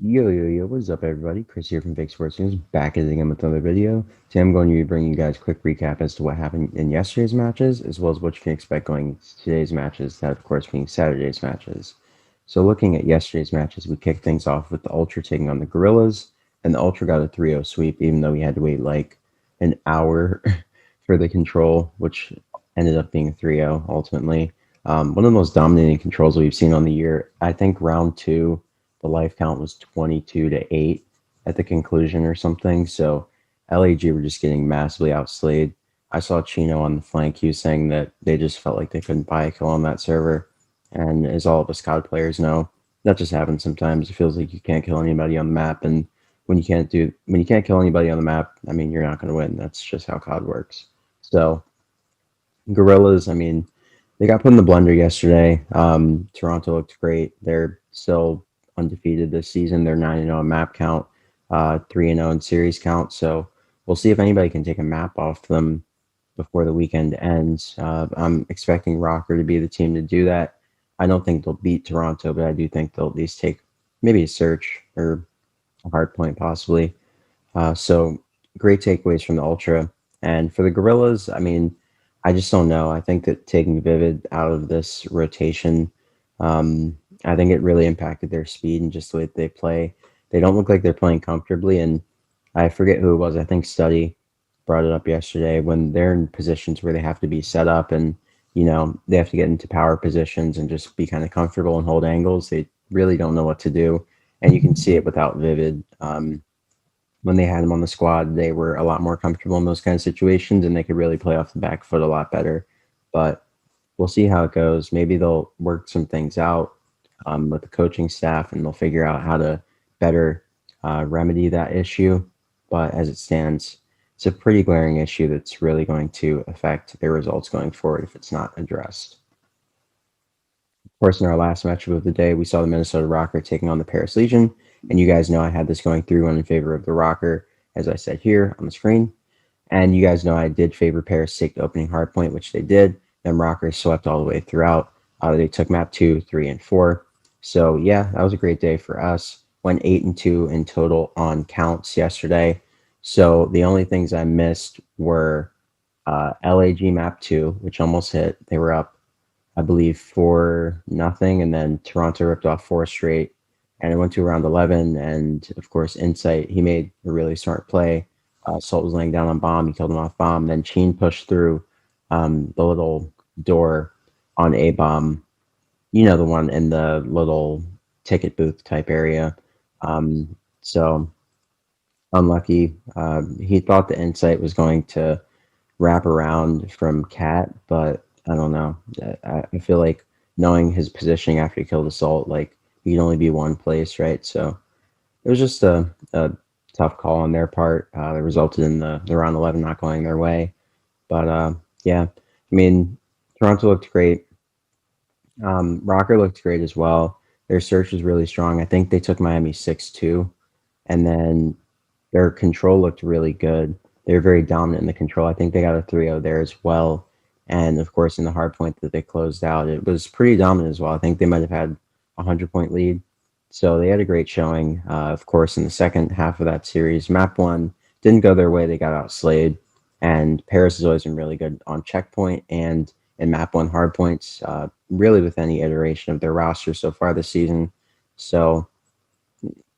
Yo, what is up, everybody? Chris here from Big Sports News, back at it again with another video. Today I'm going to be bringing you guys a quick recap as to what happened in yesterday's matches, as well as what you can expect going into today's matches, that of course being Saturday's matches. So looking at yesterday's matches, we kicked things off with the Ultra taking on the Gorillas, and the Ultra got a 3-0 sweep, even though we had to wait like an hour for the control, which ended up being a 3-0 ultimately. One of the most dominating controls we've seen on the year. I think round two, the life count was 22-8 at the conclusion or something. So LAG were just getting massively outslayed. I saw Chino on the flank. He was saying that they just felt like they couldn't buy a kill on that server. And as all of us COD players know, that just happens sometimes. It feels like you can't kill anybody on the map, and when you can't kill anybody on the map, I mean, you're not going to win. That's just how COD works. So Gorillas, I mean, they got put in the blender yesterday. Toronto looked great. They're still undefeated this season. They're 9-0 in map count, 3-0 in series count. So we'll see if anybody can take a map off them before the weekend ends. I'm expecting Rocker to be the team to do that. I don't think they'll beat Toronto, but I do think they'll at least take maybe a search or a hard point possibly. So great takeaways from the Ultra. And for the Gorillas, I mean, I just don't know. I think that taking Vivid out of this rotation, I think it really impacted their speed and just the way that they play. They don't look like they're playing comfortably. And I forget who it was. I think Study brought it up yesterday. When they're in positions where they have to be set up and, they have to get into power positions and just be kind of comfortable and hold angles, they really don't know what to do. And you can see it without Vivid. When they had him on the squad, they were a lot more comfortable in those kind of situations, and they could really play off the back foot a lot better. But we'll see how it goes. Maybe they'll work some things out with the coaching staff, and they'll figure out how to better remedy that issue. But as it stands, it's a pretty glaring issue that's really going to affect their results going forward if it's not addressed. Of course, in our last matchup of the day, we saw the Minnesota Rocker taking on the Paris Legion. And you guys know I had this going 3-1 in favor of the Rocker, as I said here on the screen. And you guys know I did favor Paris take the opening hardpoint, which they did. Then Rocker swept all the way throughout. They took map 2, 3, and 4. So yeah, that was a great day for us. Went 8-2 in total on counts yesterday. So the only things I missed were LAG map 2, which almost hit. They were up, I believe, 4-0, and then Toronto ripped off 4 straight. And it went to around 11, and of course, Insight, he made a really smart play. Salt was laying down on bomb, he killed him off bomb. Then Sheen pushed through the little door on A bomb, the one in the little ticket booth type area. So unlucky. He thought the Insight was going to wrap around from Cat, but I don't know. I feel like knowing his positioning after he killed Assault, like, he could only be one place, right? So it was just a tough call on their part that resulted in the round 11 not going their way. But yeah, I mean, Toronto looked great. Rocker looked great as well. Their search was really strong. I think they took Miami 6-2, and then their control looked really good. They were very dominant in the control. I think they got a 3-0 there as well. And of course, in the hard point that they closed out, it was pretty dominant as well. I think they might have had a 100-point lead. So they had a great showing. Of course, in the second half of that series, map 1 didn't go their way. They got outslayed. And Paris has always been really good on checkpoint and in map 1 hard points, really with any iteration of their roster so far this season. So,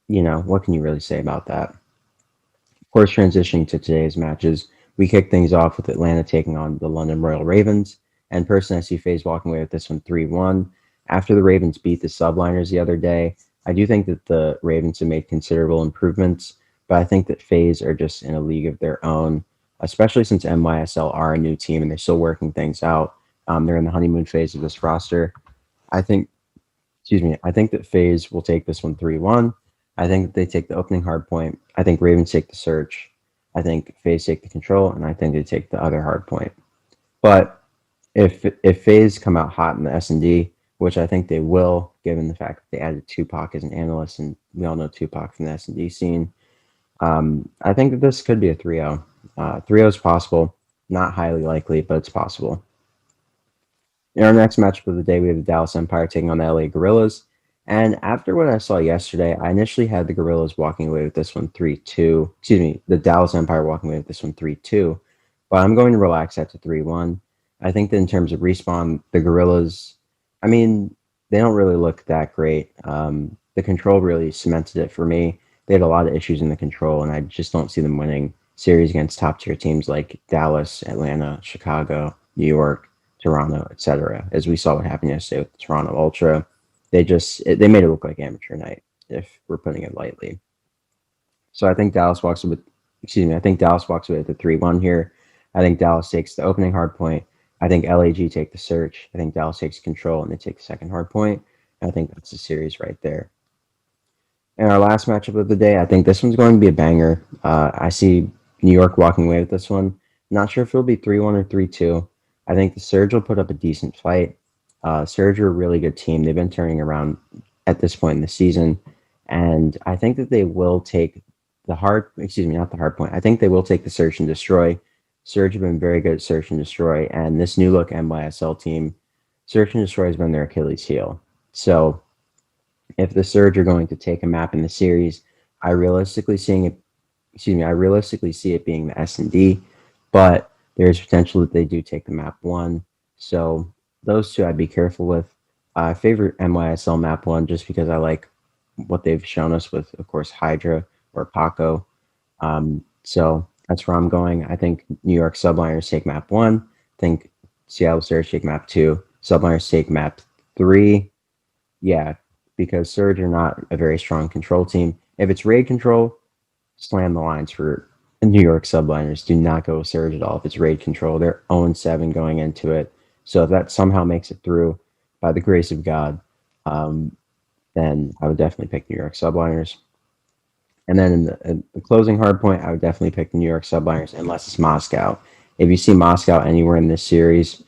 what can you really say about that? Of course, transitioning to today's matches, we kicked things off with Atlanta taking on the London Royal Ravens. And personally, I see Faze walking away with this one 3-1. After the Ravens beat the Subliners the other day, I do think that the Ravens have made considerable improvements, but I think that FaZe are just in a league of their own, especially since NYSL are a new team and they're still working things out. They're in the honeymoon phase of this roster. I think that FaZe will take this one 3-1. I think that they take the opening hard point. I think Ravens take the search. I think FaZe take the control, and I think they take the other hard point. But if FaZe come out hot in the S&D, which I think they will, given the fact that they added Tupac as an analyst, and we all know Tupac from the S&D scene. I think that this could be a 3-0. 3-0 is possible. Not highly likely, but it's possible. In our next matchup of the day, we have the Dallas Empire taking on the LA Guerrillas. And after what I saw yesterday, I initially had the Gorillas walking away with this one 3-2. Excuse me, the Dallas Empire walking away with this one 3-2. But I'm going to relax that to 3-1. I think that in terms of respawn, the Gorillas, I mean, they don't really look that great. The control really cemented it for me. They had a lot of issues in the control, and I just don't see them winning series against top tier teams like Dallas, Atlanta, Chicago, New York, Toronto, etc. As we saw what happened yesterday with the Toronto Ultra, they made it look like amateur night, if we're putting it lightly. So I think Dallas walks with, excuse me, I think Dallas walks away with the 3-1 here. I think Dallas takes the opening hard point. I think LAG take the search. I think Dallas takes control and they take the second hard point. I think that's the series right there. And our last matchup of the day, I think this one's going to be a banger. I see New York walking away with this one. Not sure if it'll be 3-1 or 3-2. I think the Surge will put up a decent fight. Surge are a really good team. They've been turning around at this point in the season. And I think that they will take not the hard point. I think they will take the Search and Destroy. Surge have been very good at Search and Destroy. And this new look NYSL team, Search and Destroy has been their Achilles heel. So if the Surge are going to take a map in the series, I realistically see it being the S&D, but there's potential that they do take the map 1. So those two I'd be careful with. I favorite NYSL map 1 just because I like what they've shown us with, of course, Hydra or Paco. So that's where I'm going. I think New York Subliners take map 1. I think Seattle Surge take map 2. Subliners take map 3. Yeah, because Surge are not a very strong control team. If it's raid control, slam the lines for New York Subliners. Do not go with Surge at all. If it's raid control, they're 0-7 going into it. So if that somehow makes it through by the grace of God, then I would definitely pick New York Subliners. And then in the closing hard point, I would definitely pick the New York Subliners unless it's Moscow. If you see Moscow anywhere in this series,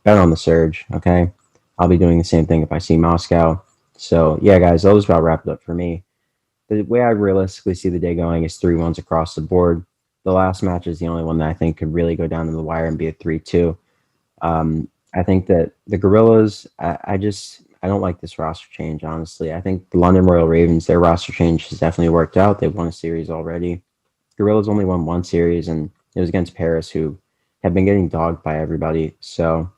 bet on the Surge, okay? I'll be doing the same thing if I see Moscow. So, yeah, guys, that was about wrapped up for me. The way I realistically see the day going is 3-1s across the board. The last match is the only one that I think could really go down to the wire and be a 3-2. I think that the Gorillas, I don't like this roster change, honestly. I think the London Royal Ravens, their roster change has definitely worked out. They've won a series already. Gorillas only won one series, and it was against Paris, who have been getting dogged by everybody. So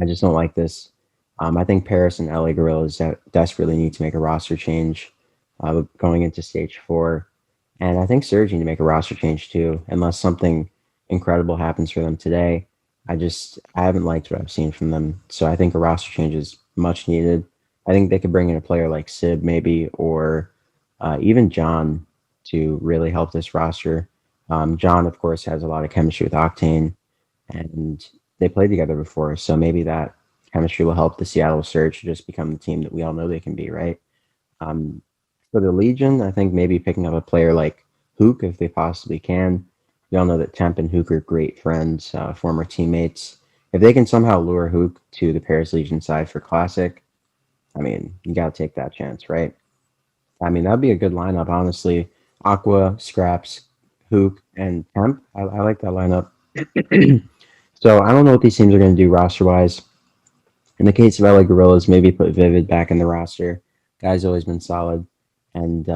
I just don't like this. I think Paris and LA Gorillas desperately need to make a roster change going into stage 4. And I think Surge need to make a roster change too, unless something incredible happens for them today. I haven't liked what I've seen from them. So I think a roster change is much needed. I think they could bring in a player like Sib maybe, or even John to really help this roster. John, of course, has a lot of chemistry with Octane, and they played together before. So maybe that chemistry will help the Seattle Surge to just become the team that we all know they can be, right? For the Legion, I think maybe picking up a player like Hook if they possibly can. We all know that Temp and Hook are great friends, former teammates. If they can somehow lure Hook to the Paris Legion side for Classic, I mean, you got to take that chance, right? I mean, that'd be a good lineup, honestly. Aqua, Scraps, Hook, and Temp. I like that lineup. So I don't know what these teams are going to do roster-wise. In the case of LA Gorillas, maybe put Vivid back in the roster. Guy's always been solid. And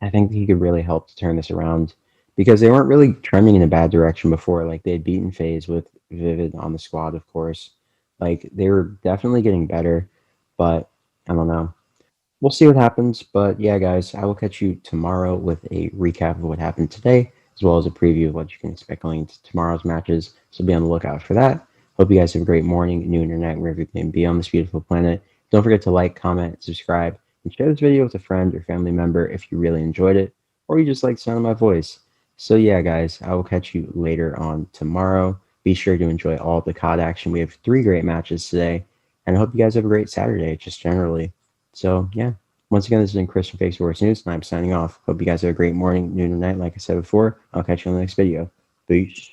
I think he could really help to turn this around because they weren't really trending in a bad direction before. Like, they had beaten Faze with Vivid on the squad, of course. Like, they were definitely getting better, but I don't know. We'll see what happens. But yeah, guys, I will catch you tomorrow with a recap of what happened today, as well as a preview of what you can expect going into tomorrow's matches. So be on the lookout for that. Hope you guys have a great morning, noon, or night, wherever you may be on this beautiful planet. Don't forget to like, comment, subscribe, and share this video with a friend or family member if you really enjoyed it, or you just like the sound of my voice. So yeah, guys, I will catch you later on tomorrow. Be sure to enjoy all the COD action. We have 3 great matches today, and I hope you guys have a great Saturday, just generally. So yeah, once again, this has been Chris from Fake Sports News, and I'm signing off. Hope you guys have a great morning, noon, or night. Like I said before, I'll catch you in the next video. Peace.